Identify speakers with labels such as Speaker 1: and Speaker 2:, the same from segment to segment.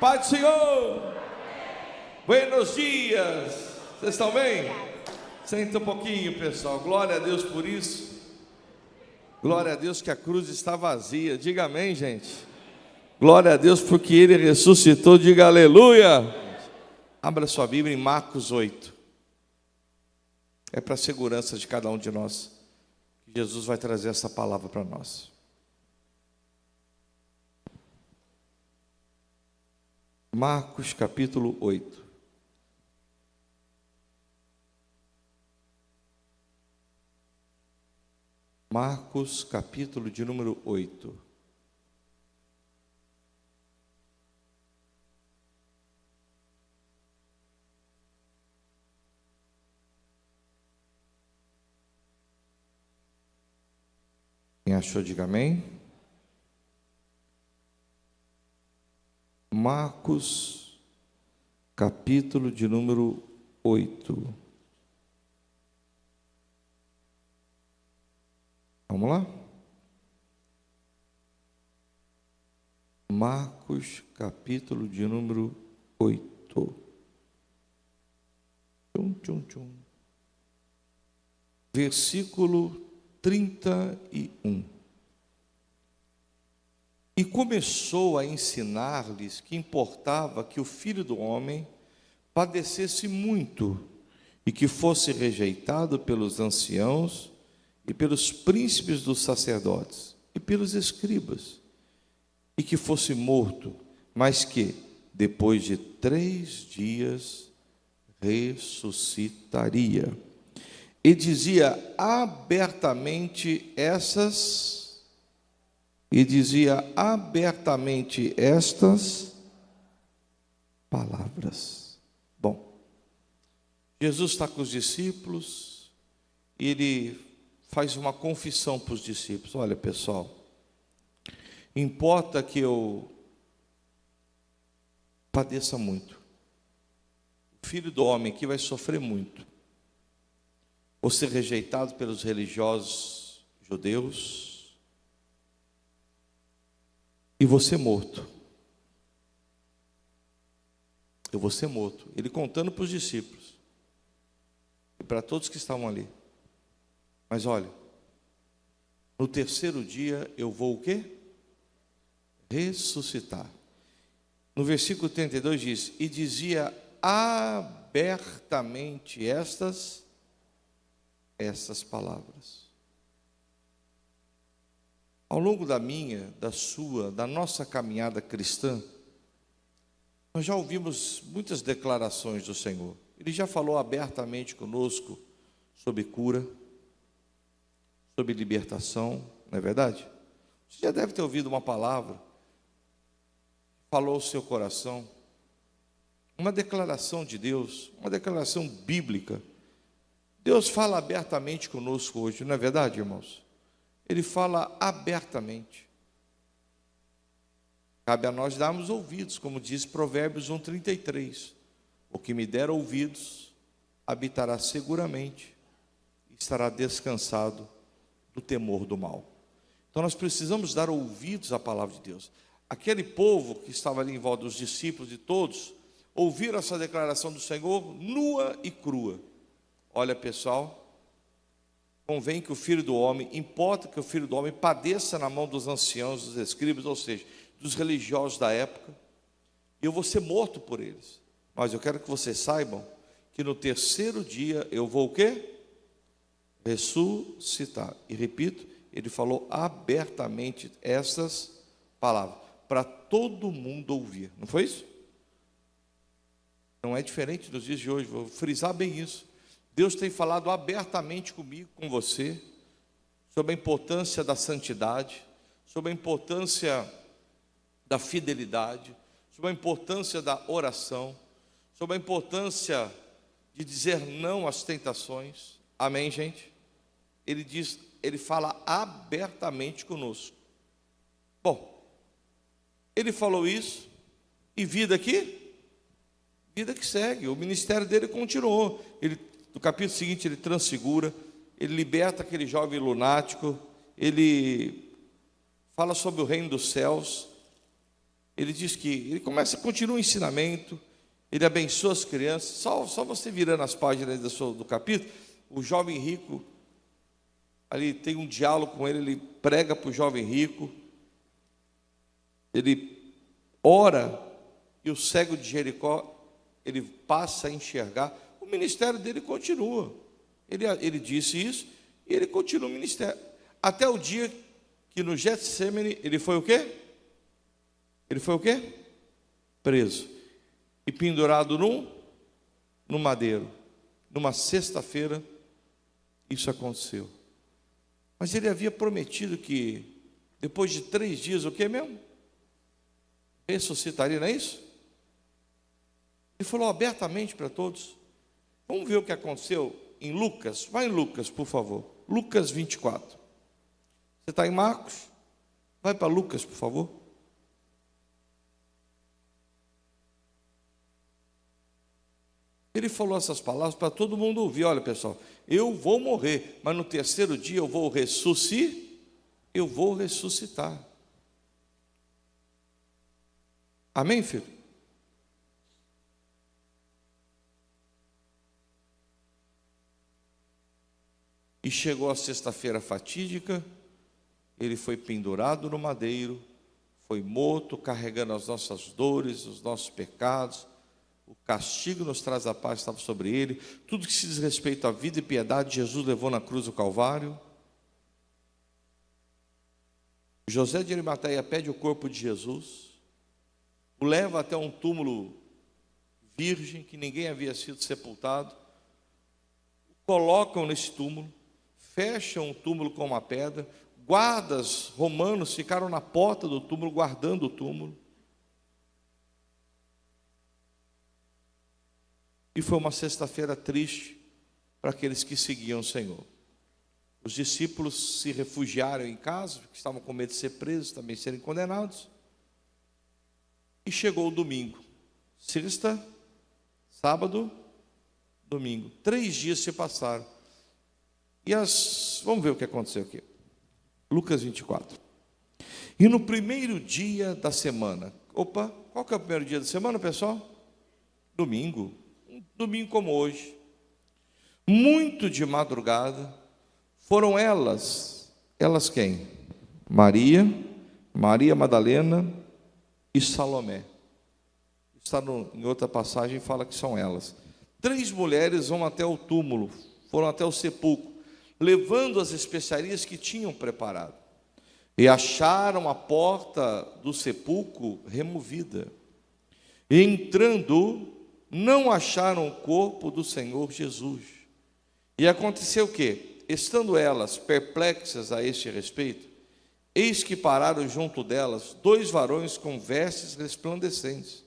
Speaker 1: Pai do Senhor. Buenos dias. Vocês estão bem? Senta um pouquinho, pessoal. Glória a Deus por isso. Glória a Deus que a cruz está vazia. Diga amém, gente. Glória a Deus porque Ele ressuscitou. Diga aleluia. Abra sua Bíblia em Marcos 8. É para a segurança de cada um de nós que Jesus vai trazer essa palavra para nós. Marcos capítulo 8. Marcos capítulo de número 8. Quem achou, diga amém. Marcos capítulo de número 8. Vamos lá? Marcos capítulo de número 8. Versículo 31. E começou a ensinar-lhes que importava que o Filho do Homem padecesse muito e que fosse rejeitado pelos anciãos e pelos príncipes dos sacerdotes e pelos escribas, e que fosse morto, mas que, depois de 3 dias, ressuscitaria. E dizia abertamente estas palavras. Bom, Jesus está com os discípulos e Ele faz uma confissão para os discípulos. Olha, pessoal, importa que eu padeça muito. O Filho do Homem aqui vai sofrer muito. Vou ser rejeitado pelos religiosos judeus e vou ser morto. Eu vou ser morto. Ele contando para os discípulos e para todos que estavam ali. Mas olha, no 3º dia eu vou o quê? Ressuscitar. No versículo 32 diz: e dizia abertamente estas palavras. Ao longo da minha, da sua, da nossa caminhada cristã, nós já ouvimos muitas declarações do Senhor. Ele já falou abertamente conosco sobre cura, sobre libertação, não é verdade? Você já deve ter ouvido uma palavra, falou ao seu coração, uma declaração de Deus, uma declaração bíblica. Deus fala abertamente conosco hoje, não é verdade, irmãos? Ele fala abertamente. Cabe a nós darmos ouvidos, como diz Provérbios 1:33. O que me der ouvidos, habitará seguramente, e estará descansado do temor do mal. Então nós precisamos dar ouvidos à palavra de Deus. Aquele povo que estava ali em volta dos discípulos e todos, ouviram essa declaração do Senhor nua e crua. Olha, pessoal, convém que o Filho do Homem, importa que o Filho do Homem padeça na mão dos anciãos, dos escribas, ou seja, dos religiosos da época, e eu vou ser morto por eles. Mas eu quero que vocês saibam que no 3º dia eu vou o quê? Ressuscitar. E repito, ele falou abertamente essas palavras, para todo mundo ouvir. Não foi isso? Não é diferente dos dias de hoje, vou frisar bem isso. Deus tem falado abertamente comigo, com você, sobre a importância da santidade, sobre a importância da fidelidade, sobre a importância da oração, sobre a importância de dizer não às tentações. Amém, gente? Ele fala abertamente conosco. Bom, ele falou isso, e vida aqui? Vida que segue, o ministério dele continuou. No capítulo seguinte ele transfigura, ele liberta aquele jovem lunático, ele fala sobre o reino dos céus, ele diz que ele continua o ensinamento, ele abençoa as crianças. Só você virando as páginas do capítulo, o jovem rico, ali tem um diálogo com ele, ele prega para o jovem rico, ele ora, e o cego de Jericó, ele passa a enxergar. O ministério dele continua. Ele disse isso, e ele continua o ministério. Até o dia que no Getsemane, ele foi o quê? Ele foi o quê? Preso. E pendurado no madeiro. Numa sexta-feira, isso aconteceu. Mas ele havia prometido que, depois de 3 dias, o que mesmo? Ressuscitaria, não é isso? Ele falou abertamente para todos. Vamos ver o que aconteceu em Lucas. Vai em Lucas, por favor. Lucas 24. Você está em Marcos? Vai para Lucas, por favor. Ele falou essas palavras para todo mundo ouvir. Olha, pessoal, eu vou morrer, mas no 3º dia eu vou ressuscitar. Amém, filho? E chegou a sexta-feira fatídica, ele foi pendurado no madeiro, foi morto, carregando as nossas dores, os nossos pecados. O castigo nos traz a paz, estava sobre ele. Tudo que se diz respeito à vida e piedade, Jesus levou na cruz do Calvário. José de Arimateia pede o corpo de Jesus, o leva até um túmulo virgem, que ninguém havia sido sepultado, o colocam nesse túmulo, fecham o túmulo com uma pedra, guardas romanos ficaram na porta do túmulo, guardando o túmulo. E foi uma sexta-feira triste para aqueles que seguiam o Senhor. Os discípulos se refugiaram em casa, porque estavam com medo de ser presos, também serem condenados. E chegou o domingo. Sexta, sábado, domingo. 3 dias se passaram. Vamos ver o que aconteceu aqui. Lucas 24. E no primeiro dia da semana. Qual que é o primeiro dia da semana, pessoal? Domingo. Um domingo como hoje. Muito de madrugada. Foram elas quem? Maria Madalena e Salomé. Está em outra passagem, fala que são elas. 3 mulheres vão até o túmulo, foram até o sepulcro, levando as especiarias que tinham preparado. E acharam a porta do sepulcro removida. E entrando, não acharam o corpo do Senhor Jesus. E aconteceu o quê? Estando elas perplexas a este respeito, eis que pararam junto delas 2 varões com vestes resplandecentes.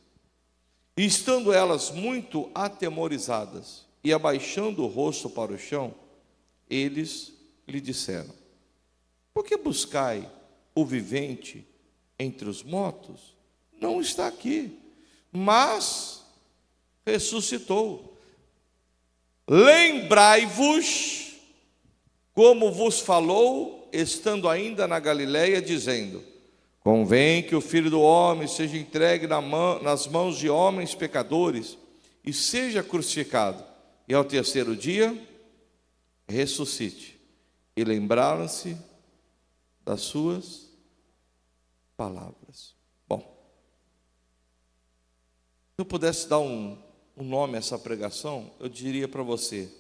Speaker 1: E estando elas muito atemorizadas e abaixando o rosto para o chão, eles lhe disseram: por que buscai o vivente entre os mortos? Não está aqui, mas ressuscitou. Lembrai-vos como vos falou, estando ainda na Galileia, dizendo: convém que o Filho do Homem seja entregue nas mãos de homens pecadores e seja crucificado, e ao 3º dia ressuscite. E lembraram-se das suas palavras. Bom, se eu pudesse dar um nome a essa pregação, eu diria para você: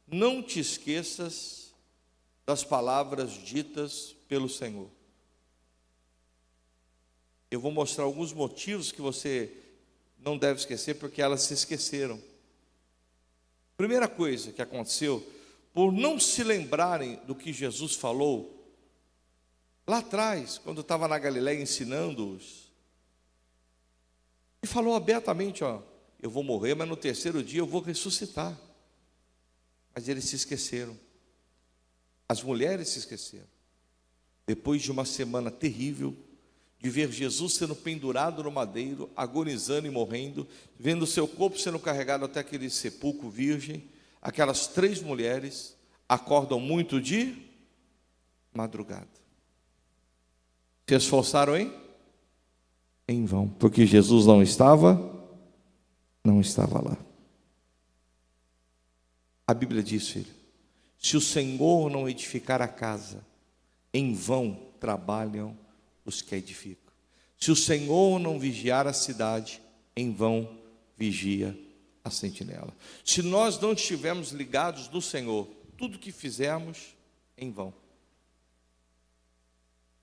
Speaker 1: não te esqueças das palavras ditas pelo Senhor. Eu vou mostrar alguns motivos que você não deve esquecer, porque elas se esqueceram. Primeira coisa que aconteceu, por não se lembrarem do que Jesus falou lá atrás, quando estava na Galileia ensinando-os, e falou abertamente: eu vou morrer, mas no 3º dia eu vou ressuscitar. Mas eles se esqueceram. As mulheres se esqueceram. Depois de uma semana terrível, de ver Jesus sendo pendurado no madeiro, agonizando e morrendo, vendo o seu corpo sendo carregado até aquele sepulcro virgem, aquelas 3 mulheres acordam muito de madrugada. Se esforçaram em vão, porque Jesus não estava lá. A Bíblia diz, filho, se o Senhor não edificar a casa, em vão trabalham os que a edificam. Se o Senhor não vigiar a cidade, em vão vigia a sentinela. Se nós não estivermos ligados no Senhor, tudo que fizermos, em vão.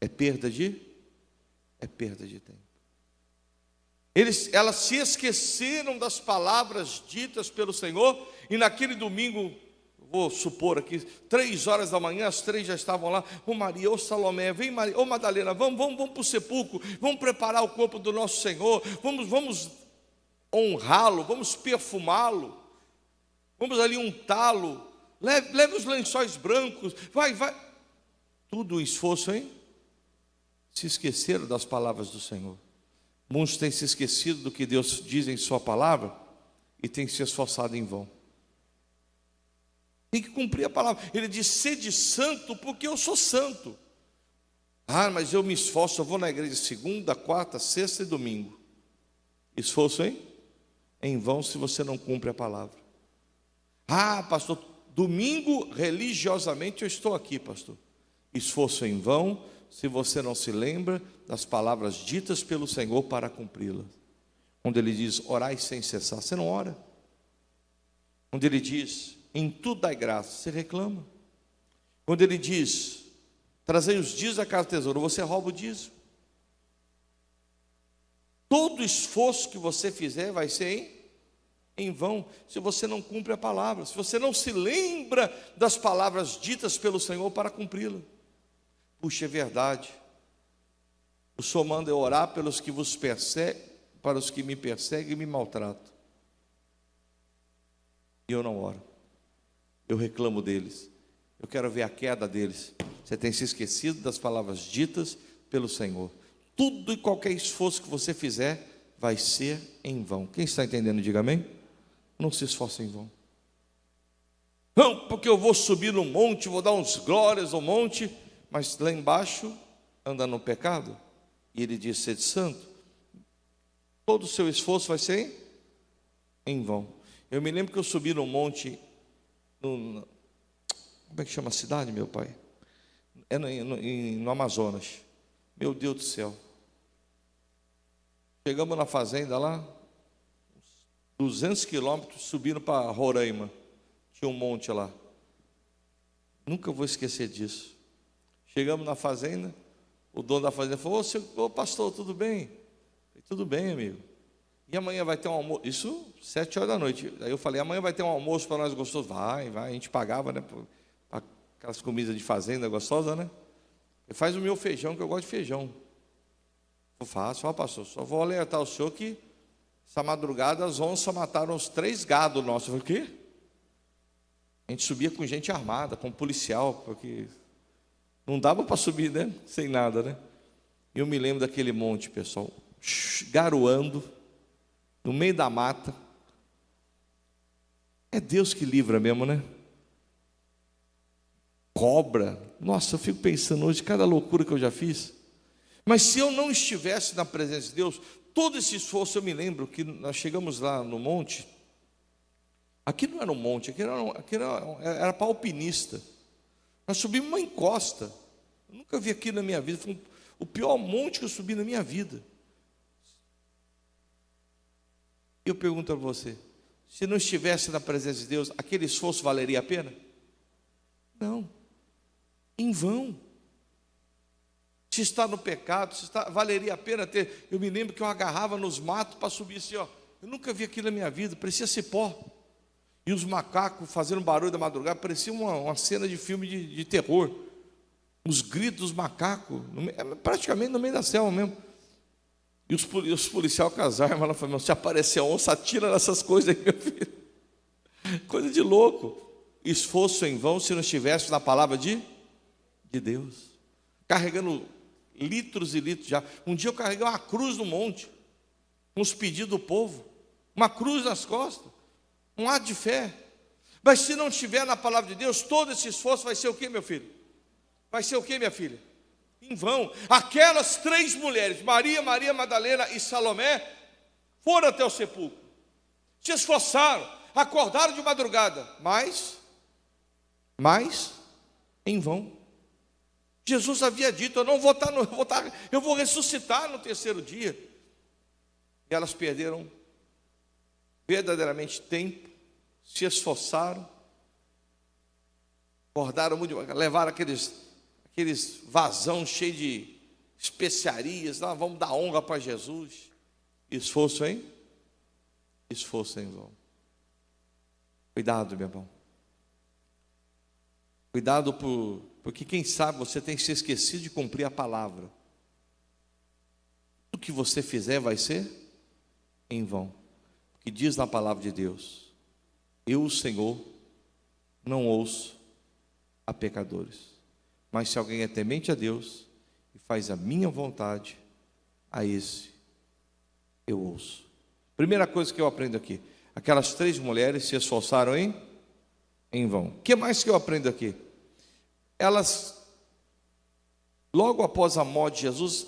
Speaker 1: É perda de tempo. Elas se esqueceram das palavras ditas pelo Senhor, e naquele domingo, vou supor aqui, 3 horas da manhã, as 3 já estavam lá. Ô Maria, ô Salomé, vem Maria, ô Madalena, vamos para o sepulcro, vamos preparar o corpo do nosso Senhor, vamos honrá-lo, vamos perfumá-lo, vamos ali untá-lo, leve os lençóis brancos, vai. Tudo o esforço, hein? Se esqueceram das palavras do Senhor. Muitos têm se esquecido do que Deus diz em sua palavra e têm se esforçado em vão. Tem que cumprir a palavra. Ele diz: sede santo, porque eu sou santo. Ah, mas eu me esforço, eu vou na igreja segunda, quarta, sexta e domingo. Esforço, hein? Em vão se você não cumpre a palavra. Ah, pastor, domingo religiosamente eu estou aqui, pastor. Esforço em vão se você não se lembra das palavras ditas pelo Senhor para cumpri-las. Quando Ele diz: orai sem cessar, você não ora. Quando Ele diz: em tudo dai graça, você reclama. Quando Ele diz: trazei os dízimos da casa do tesouro, você rouba o dízimo. Todo esforço que você fizer vai ser em vão, se você não cumpre a palavra, se você não se lembra das palavras ditas pelo Senhor para cumpri-la. Puxa, é verdade. O Senhor manda eu orar pelos que vos perseguem, para os que me perseguem e me maltratam. E eu não oro. Eu reclamo deles. Eu quero ver a queda deles. Você tem se esquecido das palavras ditas pelo Senhor. Tudo e qualquer esforço que você fizer vai ser em vão. Quem está entendendo, diga amém. Não se esforce em vão. Não, porque eu vou subir no monte, vou dar uns glórias ao monte, mas lá embaixo anda no pecado. E Ele diz: sede santo. Todo o seu esforço vai ser em vão. Eu me lembro que eu subi no monte, como é que chama a cidade, meu pai? É no Amazonas. Meu Deus do céu. Chegamos na fazenda lá, 200 quilômetros, subindo para Roraima. Tinha um monte lá. Nunca vou esquecer disso. Chegamos na fazenda, o dono da fazenda falou: ô pastor, tudo bem? Falei: tudo bem, amigo. E amanhã vai ter um almoço? Isso, 7 horas da noite. Aí eu falei: amanhã vai ter um almoço para nós gostoso? Vai, a gente pagava, né? Aquelas comidas de fazenda gostosas, né? Ele faz o meu feijão, que eu gosto de feijão. Eu faço, ó pastor, só vou alertar o senhor que essa madrugada as onças mataram os 3 gados nossos. Eu falei: o quê? A gente subia com gente armada, com policial, porque não dava para subir, né? Sem nada, né? E eu me lembro daquele monte, pessoal, garoando, no meio da mata. É Deus que livra mesmo, né? Cobra. Nossa, eu fico pensando hoje, cada loucura que eu já fiz. Mas se eu não estivesse na presença de Deus, todo esse esforço, eu me lembro que nós chegamos lá no monte. Aqui não era um monte, aqui era para alpinista. Nós subimos uma encosta. Eu nunca vi aquilo na minha vida. Foi o pior monte que eu subi na minha vida. E eu pergunto a você: se não estivesse na presença de Deus, aquele esforço valeria a pena? Não. Em vão. Se está no pecado, valeria a pena ter. Eu me lembro que eu agarrava nos matos para subir assim, ó. Eu nunca vi aquilo na minha vida, parecia cipó. E os macacos fazendo barulho da madrugada, parecia uma cena de filme de terror. Os gritos dos macacos, praticamente no meio da selva mesmo. E os policiais com as armas lá falaram: se aparecer onça, atira nessas coisas aí, meu filho. Coisa de louco. Esforço em vão se não estivesse na palavra de Deus. Carregando litros e litros já. Um dia eu carreguei uma cruz no monte, com os pedidos do povo, uma cruz nas costas, um ato de fé. Mas se não estiver na palavra de Deus, todo esse esforço vai ser o quê, meu filho? Vai ser o quê, minha filha? Em vão. Aquelas 3 mulheres, Maria, Maria Madalena e Salomé, foram até o sepulcro, se esforçaram, acordaram de madrugada, mas em vão. Jesus havia dito: eu vou ressuscitar no 3º dia. E elas perderam verdadeiramente tempo, se esforçaram, acordaram muito, levaram aqueles vasão cheio de especiarias, vamos dar honra para Jesus. Esforço em vão. Cuidado, meu irmão. Cuidado porque quem sabe você tem se esquecido de cumprir a palavra. O que você fizer vai ser em vão. Porque diz na palavra de Deus: eu, o Senhor, não ouço a pecadores. Mas se alguém é temente a Deus e faz a minha vontade, a esse eu ouço. Primeira coisa que eu aprendo aqui: aquelas 3 mulheres se esforçaram em vão. O que mais que eu aprendo aqui? Elas, logo após a morte de Jesus,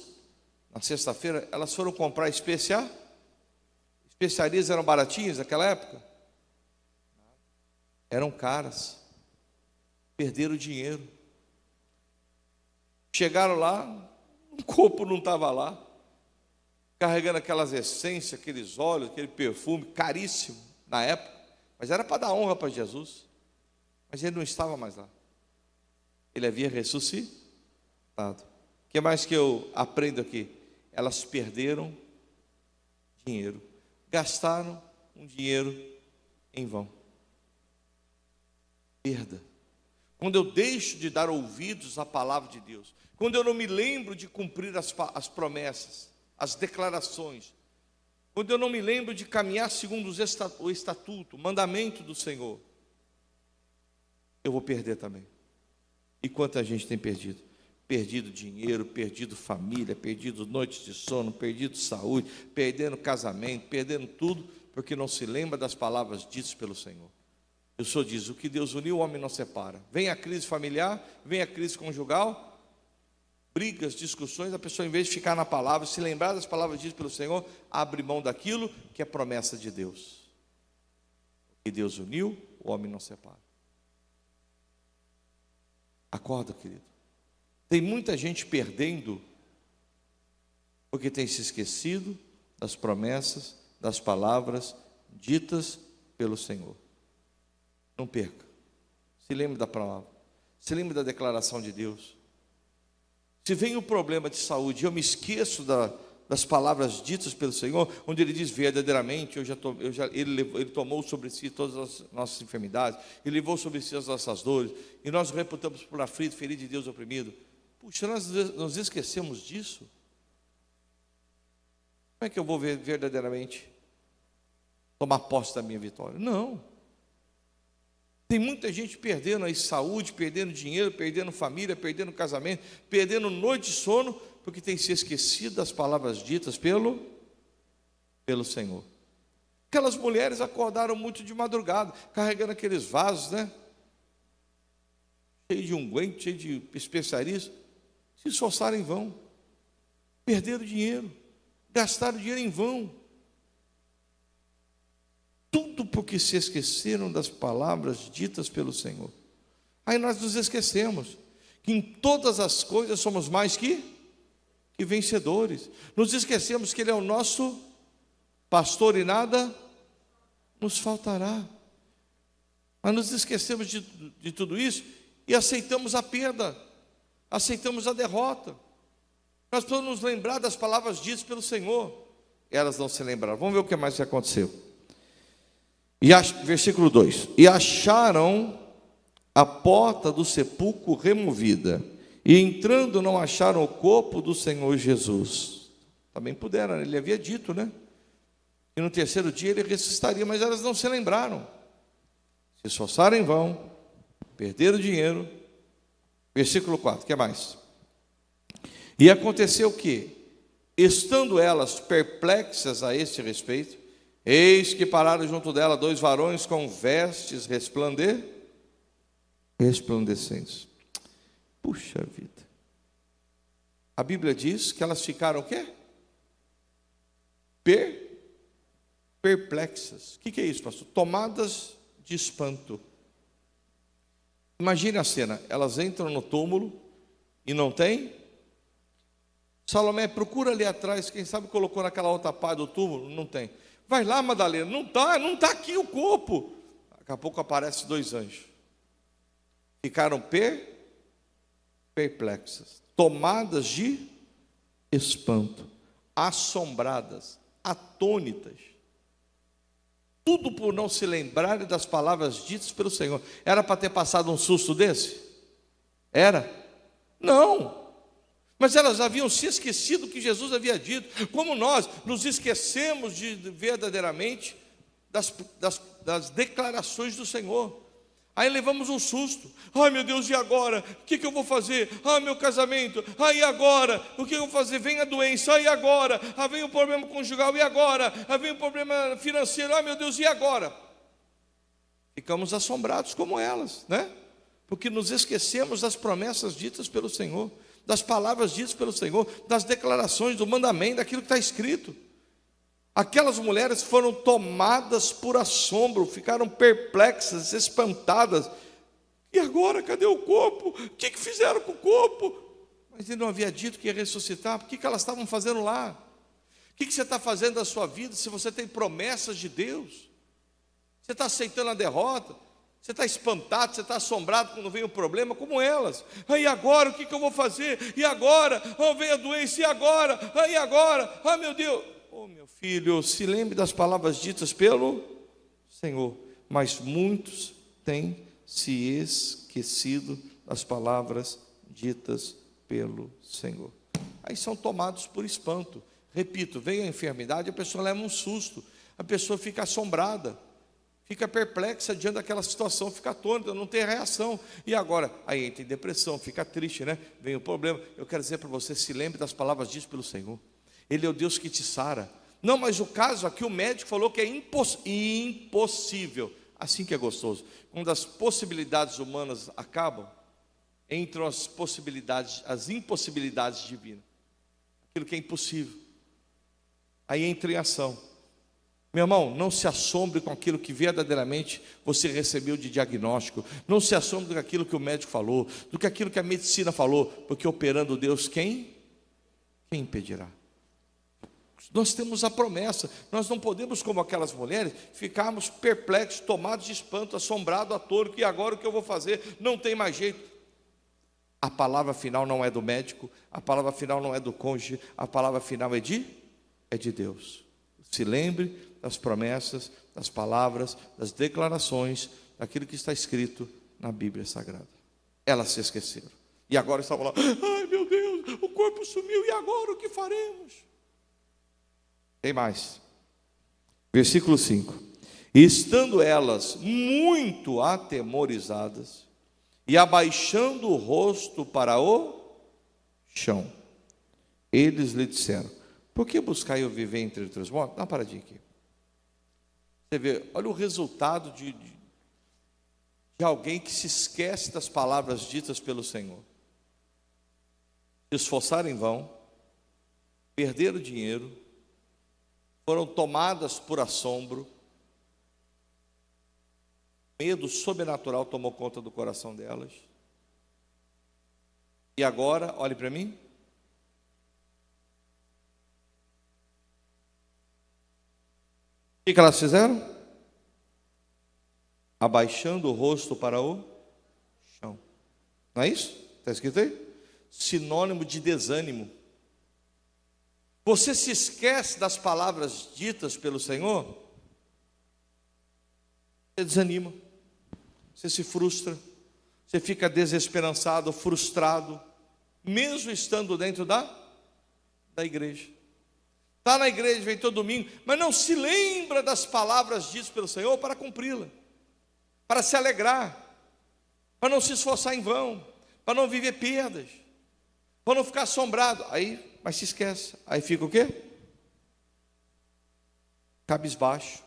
Speaker 1: na sexta-feira, elas foram comprar especiarias. Eram baratinhas naquela época? Eram caras. Perderam dinheiro. Chegaram lá, o corpo não estava lá, carregando aquelas essências, aqueles óleos, aquele perfume caríssimo na época, mas era para dar honra para Jesus. Mas ele não estava mais lá. Ele havia ressuscitado. O que mais que eu aprendo aqui? Elas perderam dinheiro, gastaram um dinheiro em vão. Perda. Quando eu deixo de dar ouvidos à palavra de Deus, quando eu não me lembro de cumprir as promessas, as declarações, quando eu não me lembro de caminhar segundo o estatuto, o mandamento do Senhor, eu vou perder também. E quanta gente tem perdido? Perdido dinheiro, perdido família, perdido noites de sono, perdido saúde, perdendo casamento, perdendo tudo, porque não se lembra das palavras ditas pelo Senhor. O Senhor diz: o que Deus uniu, o homem não separa. Vem a crise familiar, vem a crise conjugal, brigas, discussões, a pessoa, em vez de ficar na palavra, se lembrar das palavras ditas pelo Senhor, abre mão daquilo que é promessa de Deus. O que Deus uniu, o homem não separa. Acorda, querido. Tem muita gente perdendo porque tem se esquecido das promessas, das palavras ditas pelo Senhor. Não perca. Se lembre da palavra. Se lembre da declaração de Deus. Se vem o problema de saúde, eu me esqueço das palavras ditas pelo Senhor, onde Ele diz verdadeiramente: Ele tomou sobre si todas as nossas enfermidades, Ele levou sobre si as nossas dores, e nós o reputamos por aflito, ferido de Deus, oprimido. Puxa, nós nos esquecemos disso. Como é que eu vou verdadeiramente tomar posse da minha vitória? Não. Tem muita gente perdendo aí saúde, perdendo dinheiro, perdendo família, perdendo casamento, perdendo noite de sono, porque tem se esquecido das palavras ditas pelo Senhor. Aquelas mulheres acordaram muito de madrugada, carregando aqueles vasos, cheio de unguento, cheio de especiarias, se esforçaram em vão, perderam dinheiro, gastaram dinheiro em vão. Tudo porque se esqueceram das palavras ditas pelo Senhor. Aí nós nos esquecemos que em todas as coisas somos mais que vencedores. Nos esquecemos que Ele é o nosso pastor e nada nos faltará. Mas nos esquecemos de tudo isso e aceitamos a perda, aceitamos a derrota. Nós precisamos nos lembrar das palavras ditas pelo Senhor. Elas não se lembraram. Vamos ver o que mais aconteceu. Versículo 2: e acharam a porta do sepulcro removida, e entrando não acharam o corpo do Senhor Jesus. Também puderam, ele havia dito, que no 3º dia ele ressuscitaria, mas elas não se lembraram, se esforçaram em vão, perderam dinheiro. Versículo 4, o que mais? E aconteceu que, estando elas perplexas a este respeito, eis que pararam junto dela 2 varões com vestes resplandecentes. Puxa vida. A Bíblia diz que elas ficaram o quê? Perplexas. O que é isso, pastor? Tomadas de espanto. Imagine a cena, elas entram no túmulo e não tem. Salomé, procura ali atrás, quem sabe colocou naquela outra pá do túmulo, não tem. Vai lá, Madalena, não está aqui o corpo. Daqui a pouco aparecem 2 anjos. Ficaram perplexas, tomadas de espanto, assombradas, atônitas. Tudo por não se lembrarem das palavras ditas pelo Senhor. Era para ter passado um susto desse? Era? Não. Mas elas haviam se esquecido do que Jesus havia dito. Como nós nos esquecemos verdadeiramente das declarações do Senhor. Aí levamos um susto. Ai, meu Deus, e agora? O que eu vou fazer? Ah, meu casamento. Ah, e agora? O que eu vou fazer? Vem a doença. Ah, e agora? Ah, vem o problema conjugal. E agora? Ah, vem o problema financeiro. Ah, meu Deus, e agora? Ficamos assombrados como elas, né? Porque nos esquecemos das promessas ditas pelo Senhor, das palavras ditas pelo Senhor, das declarações, do mandamento, daquilo que está escrito. Aquelas mulheres foram tomadas por assombro, ficaram perplexas, espantadas. E agora, cadê o corpo? O que fizeram com o corpo? Mas ele não havia dito que ia ressuscitar. Por que elas estavam fazendo lá? O que você está fazendo da sua vida se você tem promessas de Deus? Você está aceitando a derrota? Você está espantado, você está assombrado quando vem o problema, como elas. E agora, o que eu vou fazer? E agora? Oh, vem a doença, e agora? E agora? Ah, meu Deus! Oh, meu filho, se lembre das palavras ditas pelo Senhor. Mas muitos têm se esquecido das palavras ditas pelo Senhor. Aí são tomados por espanto. Repito, vem a enfermidade, a pessoa leva um susto. A pessoa fica assombrada, fica perplexa diante daquela situação, fica atônita, não tem reação. E agora? Aí entra em depressão, fica triste, né? Vem o problema. Eu quero dizer para você, se lembre das palavras ditas pelo Senhor. Ele é o Deus que te sara. Não, mas o caso aqui, o médico falou que é impossível. Assim que é gostoso. Quando as possibilidades humanas acabam, entram as possibilidades, as impossibilidades divinas. Aquilo que é impossível. Aí entra em ação. Meu irmão, não se assombre com aquilo que verdadeiramente você recebeu de diagnóstico. Não se assombre com aquilo que o médico falou, do que aquilo que a medicina falou, porque operando Deus, quem impedirá? Nós temos a promessa. Nós não podemos, como aquelas mulheres, ficarmos perplexos, tomados de espanto, assombrados, atônitos. E agora o que eu vou fazer? Não tem mais jeito. A palavra final não é do médico, a palavra final não é do cônjuge, a palavra final é de Deus. Se lembre das promessas, das palavras, das declarações, daquilo que está escrito na Bíblia Sagrada. Elas se esqueceram. E agora estavam lá, ai meu Deus, o corpo sumiu, e agora o que faremos? Tem mais. Versículo 5. E estando elas muito atemorizadas, e abaixando o rosto para o chão, eles lhe disseram, por que buscai eu viver entre os mortos? Dá uma paradinha aqui. Você vê, olha o resultado de alguém que se esquece das palavras ditas pelo Senhor. Se esforçaram em vão, perderam dinheiro, foram tomadas por assombro, medo sobrenatural tomou conta do coração delas. E agora, olhe para mim. O que elas fizeram? Abaixando o rosto para o chão. Não é isso? Está escrito aí? Sinônimo de desânimo. Você se esquece das palavras ditas pelo Senhor? Você desanima. Você se frustra. Você fica desesperançado, frustrado, mesmo estando dentro da igreja. Está na igreja, vem todo domingo, mas não se lembra das palavras ditas pelo Senhor para cumpri-la, para se alegrar, para não se esforçar em vão, para não viver perdas, para não ficar assombrado. Aí, mas se esquece. Aí fica o quê? Cabisbaixo.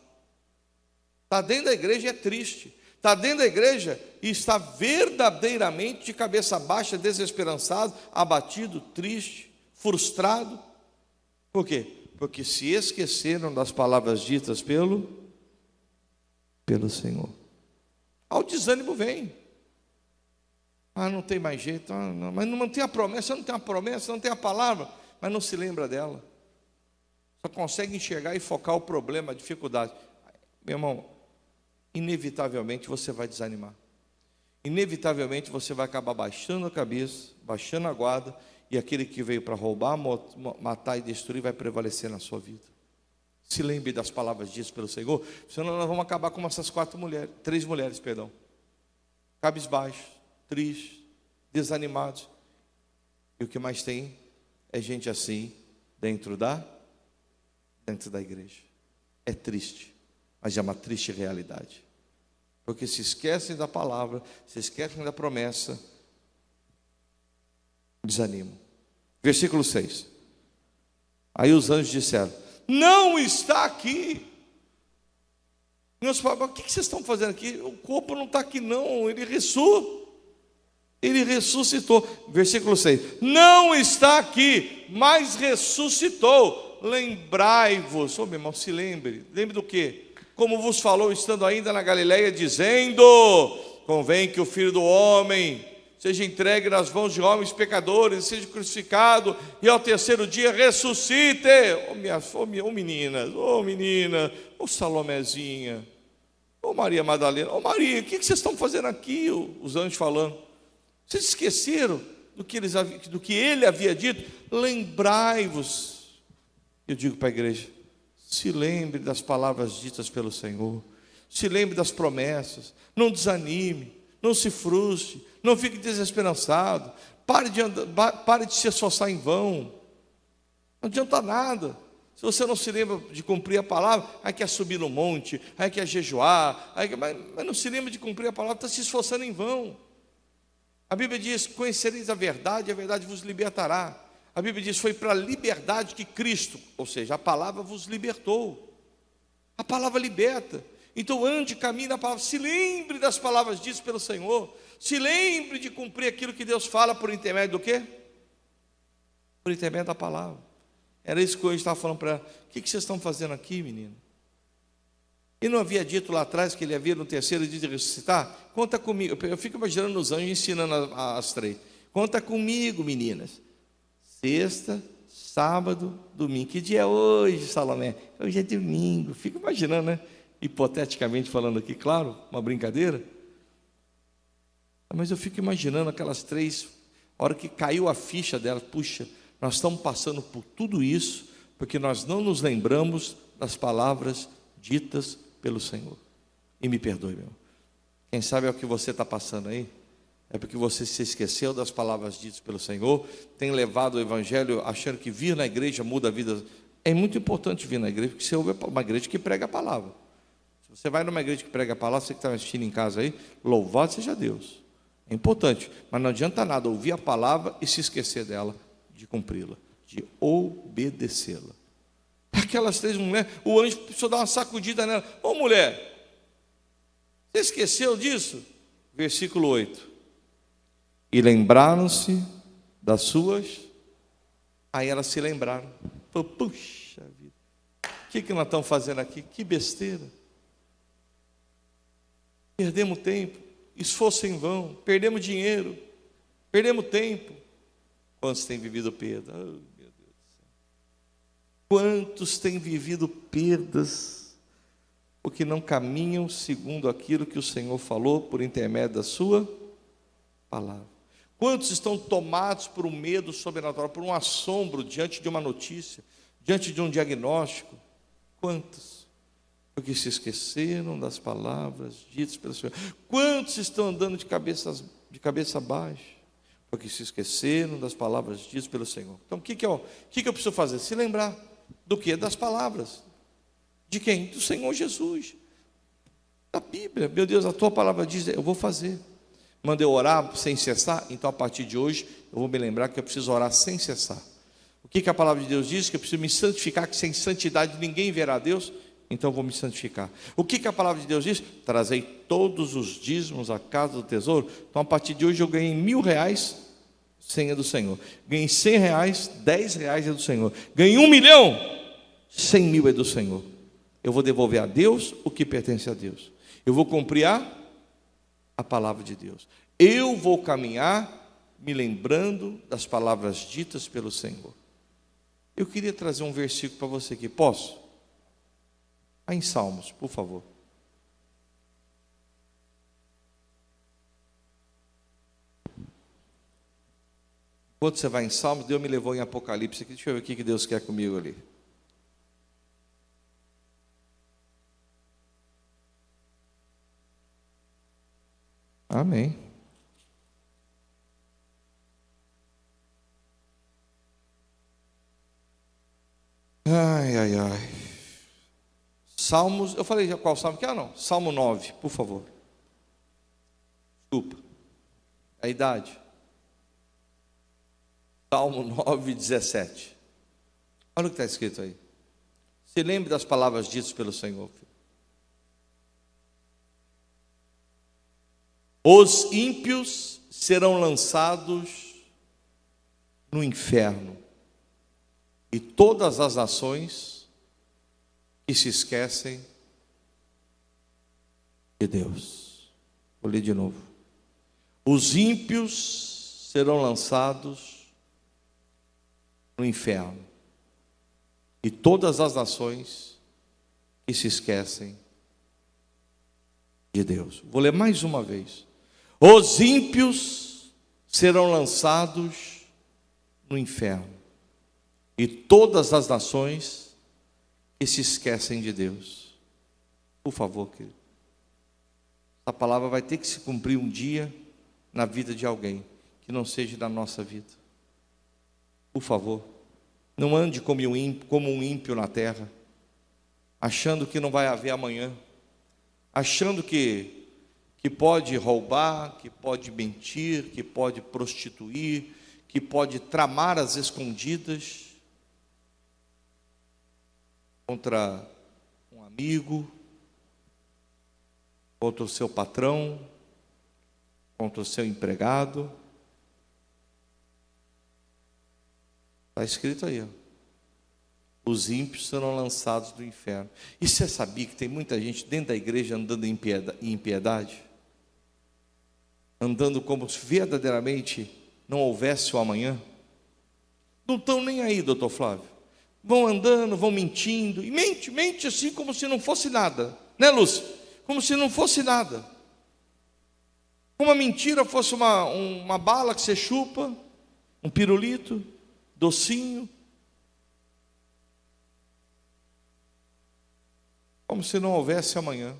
Speaker 1: Está dentro da igreja e é triste. Está dentro da igreja e está verdadeiramente de cabeça baixa, desesperançado, abatido, triste, frustrado. Por quê? Porque se esqueceram das palavras ditas pelo Senhor. Ao desânimo vem. Não tem mais jeito, não, mas não tem a promessa, não tem a promessa, não tem a palavra, mas não se lembra dela. Só consegue enxergar e focar o problema, a dificuldade. Meu irmão, inevitavelmente você vai desanimar. Inevitavelmente você vai acabar baixando a cabeça, baixando a guarda, e aquele que veio para roubar, matar e destruir vai prevalecer na sua vida. Se lembre das palavras ditas pelo Senhor, senão nós vamos acabar como essas três mulheres, cabisbaixos, tristes, desanimados. E o que mais tem é gente assim dentro da igreja. É triste, mas é uma triste realidade. Porque se esquecem da palavra, se esquecem da promessa, desanimam. Versículo 6. Aí os anjos disseram: não está aqui. E nós falamos: o que vocês estão fazendo aqui? O corpo não está aqui não, ele ressuscitou. Versículo 6. Não está aqui, mas ressuscitou. Lembrai-vos. Meu irmão, se lembre do quê? Como vos falou, estando ainda na Galileia, dizendo: convém que o Filho do Homem seja entregue nas mãos de homens pecadores, seja crucificado, e ao terceiro dia ressuscite. Menina, Salomezinha, Maria Madalena, Maria, o que vocês estão fazendo aqui? Os anjos falando. Vocês esqueceram do que ele havia dito? Lembrai-vos. Eu digo para a igreja: se lembre das palavras ditas pelo Senhor, se lembre das promessas, não desanime, não se frustre, não fique desesperançado, pare de se esforçar em vão, não adianta nada. Se você não se lembra de cumprir a palavra, aí quer subir no monte, aí quer jejuar, mas não se lembra de cumprir a palavra, está se esforçando em vão. A Bíblia diz: conhecereis a verdade vos libertará. A Bíblia diz: foi para a liberdade que Cristo, ou seja, a palavra vos libertou. A palavra liberta. Então ande, caminhe na palavra, se lembre das palavras ditas pelo Senhor, se lembre de cumprir aquilo que Deus fala por intermédio do quê? Por intermédio da palavra. Era isso que hoje estava falando para ela: o que vocês estão fazendo aqui, menino? Ele não havia dito lá atrás que ele havia no terceiro dia de ressuscitar? Conta comigo. Eu fico imaginando os anjos ensinando as três. Conta comigo, meninas. Sexta, sábado, domingo. Que dia é hoje, Salomé? Hoje é domingo. Fico imaginando, né? Hipoteticamente falando aqui, claro, uma brincadeira. Mas eu fico imaginando aquelas três, a hora que caiu a ficha dela: puxa, nós estamos passando por tudo isso porque nós não nos lembramos das palavras ditas pelo Senhor. E me perdoe, meu. Quem sabe é o que você está passando aí? É porque você se esqueceu das palavras ditas pelo Senhor, tem levado o Evangelho achando que vir na igreja muda a vida. É muito importante vir na igreja, porque você ouve uma igreja que prega a palavra. Se você vai numa igreja que prega a palavra, você que está assistindo em casa aí, louvado seja Deus. É importante, mas não adianta nada ouvir a palavra e se esquecer dela, de cumpri-la, de obedecê-la. Aquelas três mulheres, o anjo precisou dar uma sacudida nela: ô mulher, você esqueceu disso? Versículo 8. E lembraram-se das suas. Aí elas se lembraram. Puxa vida, o que nós estamos fazendo aqui? Que besteira. Perdemos tempo, esforço em vão, perdemos dinheiro, perdemos tempo. Quantos têm vivido perda? Oh, meu Deus do céu. Quantos têm vivido perdas porque não caminham segundo aquilo que o Senhor falou por intermédio da sua palavra? Quantos estão tomados por um medo sobrenatural, por um assombro diante de uma notícia, diante de um diagnóstico? Quantos? Porque se esqueceram das palavras ditas pelo Senhor. Quantos estão andando de cabeça baixa? Porque se esqueceram das palavras ditas pelo Senhor. Então o que eu preciso fazer? Se lembrar do quê? Das palavras. De quem? Do Senhor Jesus. Da Bíblia. Meu Deus, a tua palavra diz: eu vou fazer. Manda eu orar sem cessar. Então a partir de hoje eu vou me lembrar que eu preciso orar sem cessar. O que a palavra de Deus diz? Que eu preciso me santificar, que sem santidade ninguém verá a Deus. Então eu vou me santificar. O que a palavra de Deus diz? Trazei todos os dízimos à casa do tesouro. Então a partir de hoje eu ganhei R$1.000. 100 é do Senhor. Ganhei 100 reais, 10 reais é do Senhor. Ganhei 1 milhão, 100 mil é do Senhor. Eu vou devolver a Deus o que pertence a Deus. Eu vou cumprir a palavra de Deus. Eu vou caminhar me lembrando das palavras ditas pelo Senhor. Eu queria trazer um versículo para você aqui. Posso? Em Salmos, por favor. Enquanto você vai em Salmos, Deus me levou em Apocalipse aqui. Deixa eu ver o que Deus quer comigo ali. Amém. Ai, ai, ai. Salmos, eu falei já qual salmo que é, não? Salmo 9, por favor. Desculpa. A idade. Salmo 9, 17. Olha o que está escrito aí. Se lembre das palavras ditas pelo Senhor. Os ímpios serão lançados no inferno, e todas as nações que se esquecem de Deus. Vou ler de novo. Os ímpios serão lançados no inferno, e todas as nações que se esquecem de Deus. Vou ler mais uma vez. Os ímpios serão lançados no inferno, e todas as nações que se esquecem de Deus. Por favor, querido. Essa palavra vai ter que se cumprir um dia na vida de alguém, que não seja na nossa vida. Por favor, não ande como um ímpio na terra, achando que não vai haver amanhã, achando que pode roubar, que pode mentir, que pode prostituir, que pode tramar às escondidas contra um amigo, contra o seu patrão, contra o seu empregado. Está escrito aí, ó. Os ímpios serão lançados do inferno. E você sabia que tem muita gente dentro da igreja andando em impiedade? Andando como se verdadeiramente não houvesse o amanhã? Não estão nem aí, doutor Flávio. Vão andando, vão mentindo, e mente assim como se não fosse nada, né, Lúcia? Como se não fosse nada. Como a mentira fosse uma bala que você chupa, um pirulito, docinho. Como se não houvesse amanhã.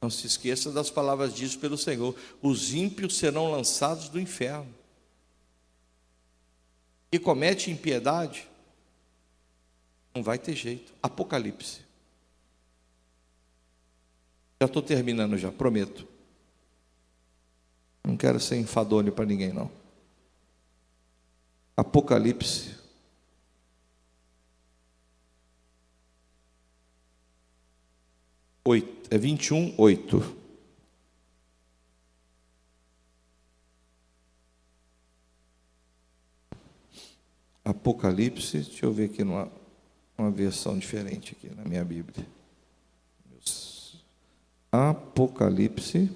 Speaker 1: Não se esqueça das palavras ditas pelo Senhor. Os ímpios serão lançados do inferno. E comete impiedade, não vai ter jeito. Apocalipse. Já estou terminando já, prometo. Não quero ser enfadonho para ninguém, não. Apocalipse. É 21, 8. Apocalipse, deixa eu ver aqui uma versão diferente aqui na minha Bíblia. Apocalipse.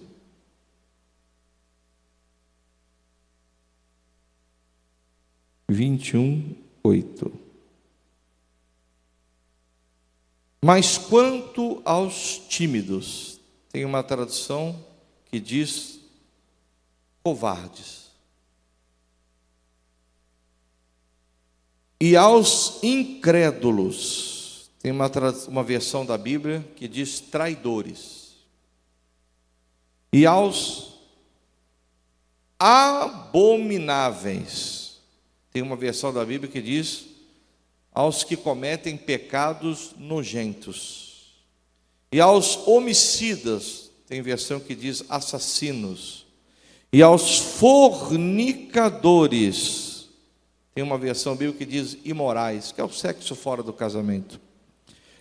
Speaker 1: Vinte e um, 8. Mas quanto aos tímidos, tem uma tradução que diz covardes. E aos incrédulos, tem uma versão da Bíblia que diz traidores. E aos abomináveis, tem uma versão da Bíblia que diz aos que cometem pecados nojentos. E aos homicidas, tem versão que diz assassinos. E aos fornicadores, tem uma versão bíblica que diz imorais, que é o sexo fora do casamento.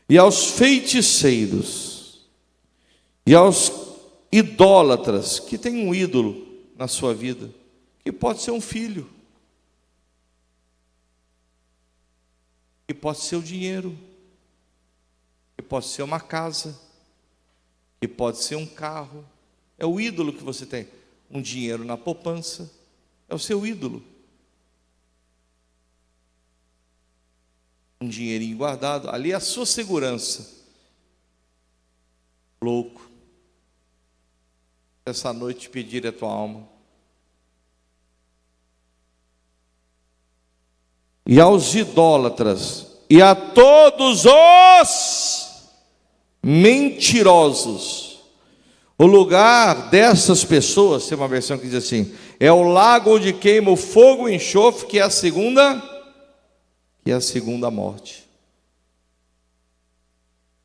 Speaker 1: E aos feiticeiros, e aos idólatras que têm um ídolo na sua vida, que pode ser um filho, que pode ser o dinheiro, que pode ser uma casa, que pode ser um carro. É o ídolo que você tem. Um dinheiro na poupança é o seu ídolo. Um dinheirinho guardado, ali é a sua segurança. Louco. Essa noite pedir a tua alma. E aos idólatras, e a todos os mentirosos. O lugar dessas pessoas, tem uma versão que diz assim, é o lago onde queima o fogo e enxofre, que é a segunda morte.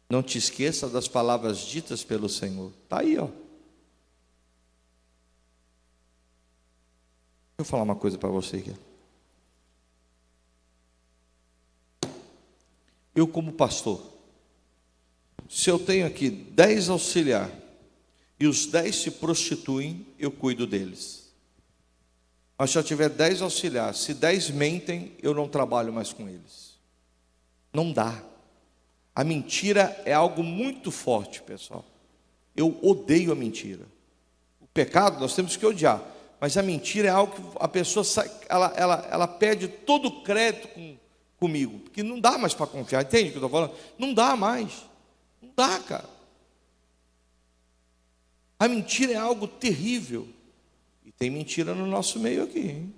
Speaker 1: Não te esqueça das palavras ditas pelo Senhor. Está aí, ó. Deixa eu falar uma coisa para você aqui. Eu, como pastor, se eu tenho aqui 10 auxiliares e os 10 se prostituem, eu cuido deles. Mas se eu tiver 10 auxiliares, se 10 mentem, eu não trabalho mais com eles. Não dá. A mentira é algo muito forte, pessoal. Eu odeio a mentira. O pecado nós temos que odiar, mas a mentira é algo que a pessoa ela perde todo o crédito comigo, porque não dá mais para confiar. Entende o que eu estou falando? Não dá mais. Não dá, cara. A mentira é algo terrível. E tem mentira no nosso meio aqui, hein?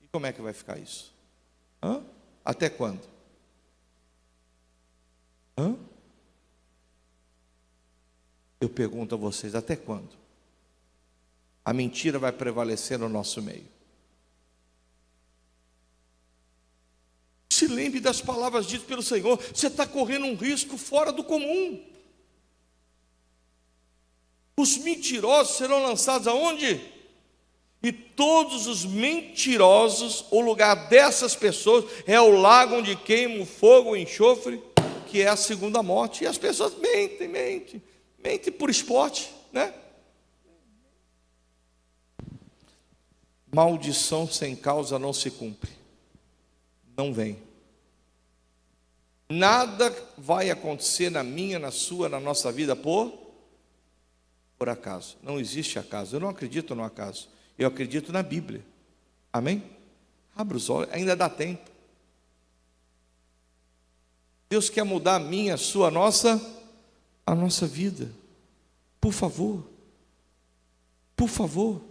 Speaker 1: E como é que vai ficar isso? Até quando? Eu pergunto a vocês, até quando? A mentira vai prevalecer no nosso meio. Se lembre das palavras ditas pelo Senhor. Você está correndo um risco fora do comum. Os mentirosos serão lançados aonde? E todos os mentirosos, o lugar dessas pessoas é o lago onde queima o fogo, o enxofre, que é a segunda morte. E as pessoas mentem por esporte, né? Maldição sem causa não se cumpre. Não vem. Nada vai acontecer na minha, na sua, na nossa vida por acaso. Não existe acaso. Eu não acredito no acaso. Eu acredito na Bíblia. Amém? Abra os olhos, ainda dá tempo. Deus quer mudar a minha, a sua, a nossa vida. Por favor. Por favor.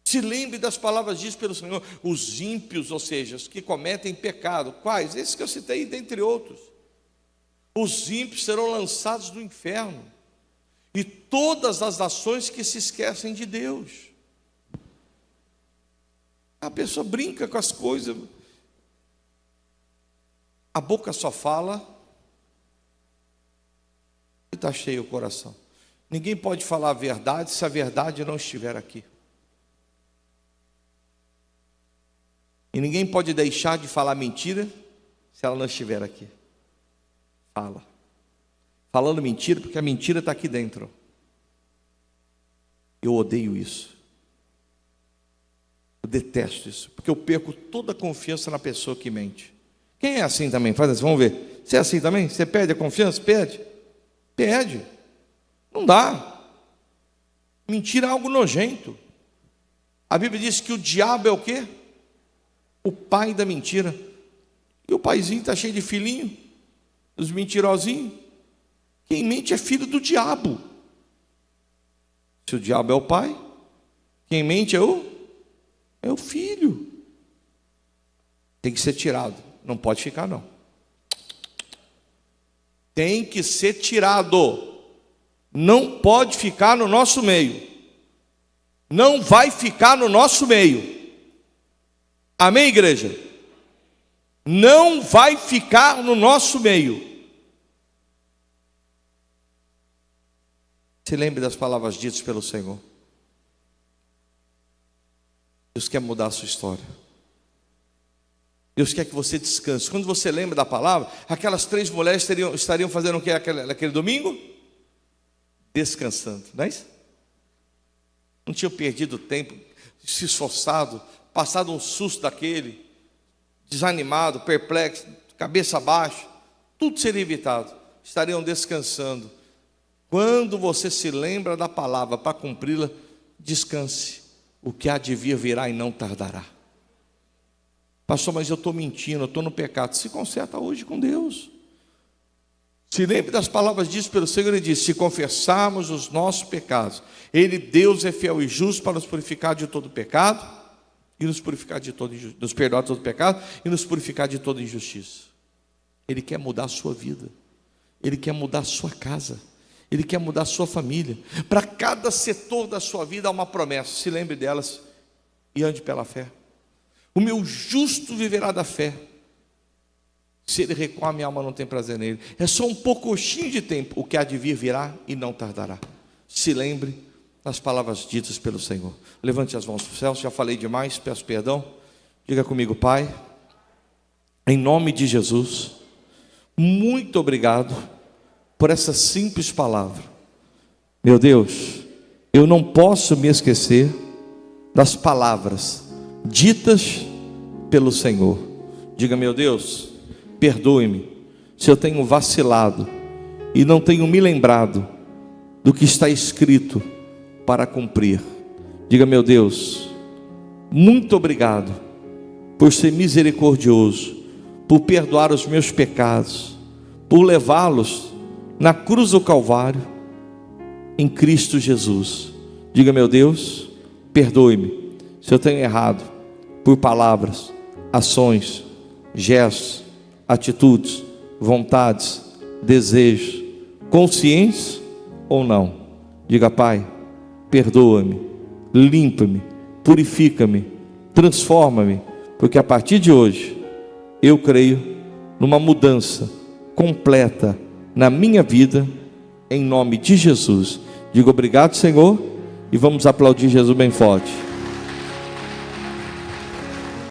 Speaker 1: Se lembre das palavras ditas pelo Senhor. Os ímpios, ou seja, os que cometem pecado. Quais? Esses que eu citei, dentre outros. Os ímpios serão lançados no inferno. E todas as nações que se esquecem de Deus. A pessoa brinca com as coisas. A boca só fala e está cheio o coração. Ninguém pode falar a verdade se a verdade não estiver aqui. E ninguém pode deixar de falar mentira se ela não estiver aqui. Fala. Falando mentira, porque a mentira está aqui dentro. Eu odeio isso. Eu detesto isso, porque eu perco toda a confiança na pessoa que mente. Quem é assim também? Faz assim, vamos ver. Você é assim também? Você perde a confiança? Perde. Perde. Não dá. Mentira é algo nojento. A Bíblia diz que o diabo é o quê? O pai da mentira. E o paizinho está cheio de filhinho, os mentirosinhos. Quem mente é filho do diabo. Se o diabo é o pai, quem mente é o filho. Tem que ser tirado. Não pode ficar, não. Tem que ser tirado. Não pode ficar no nosso meio. Não vai ficar no nosso meio. Amém, igreja? Não vai ficar no nosso meio. Se lembre das palavras ditas pelo Senhor. Deus quer mudar a sua história. Deus quer que você descanse. Quando você lembra da palavra, aquelas 3 mulheres estariam fazendo o que naquele domingo? descansando, não é isso? Não tinham perdido tempo, se esforçado, passado um susto daquele, desanimado, perplexo, cabeça baixa, tudo seria evitado, estariam descansando. Quando você se lembra da palavra para cumpri-la, descanse, o que há de vir virá e não tardará. Pastor, mas eu estou mentindo, eu estou no pecado. Se conserta hoje com Deus. Se lembre das palavras ditas pelo Senhor, Ele disse: se confessarmos os nossos pecados, Ele, Deus, é fiel e justo para nos purificar de todo pecado e nos purificar de todo injustiça, nos perdoar de todo pecado e nos purificar de toda injustiça. Ele quer mudar a sua vida, Ele quer mudar a sua casa, Ele quer mudar a sua família. Para cada setor da sua vida há uma promessa, se lembre delas e ande pela fé. O meu justo viverá da fé. Se ele recuar, minha alma não tem prazer nele. É só um pouquinho de tempo, o que há de vir virá e não tardará. Se lembre das palavras ditas pelo Senhor. Levante as mãos para o céu. Já falei demais, peço perdão. Diga comigo: Pai, em nome de Jesus, muito obrigado por essa simples palavra. Meu Deus, eu não posso me esquecer das palavras ditas pelo Senhor. Diga: meu Deus, perdoe-me se eu tenho vacilado e não tenho me lembrado do que está escrito para cumprir. Diga: meu Deus, muito obrigado por ser misericordioso, por perdoar os meus pecados, por levá-los na cruz do Calvário, em Cristo Jesus. Diga: meu Deus, perdoe-me se eu tenho errado por palavras, ações, gestos, atitudes, vontades, desejos, conscientes ou não. Diga: Pai, perdoa-me, limpa-me, purifica-me, transforma-me, porque a partir de hoje eu creio numa mudança completa na minha vida, em nome de Jesus. Diga: obrigado, Senhor, e vamos aplaudir Jesus bem forte.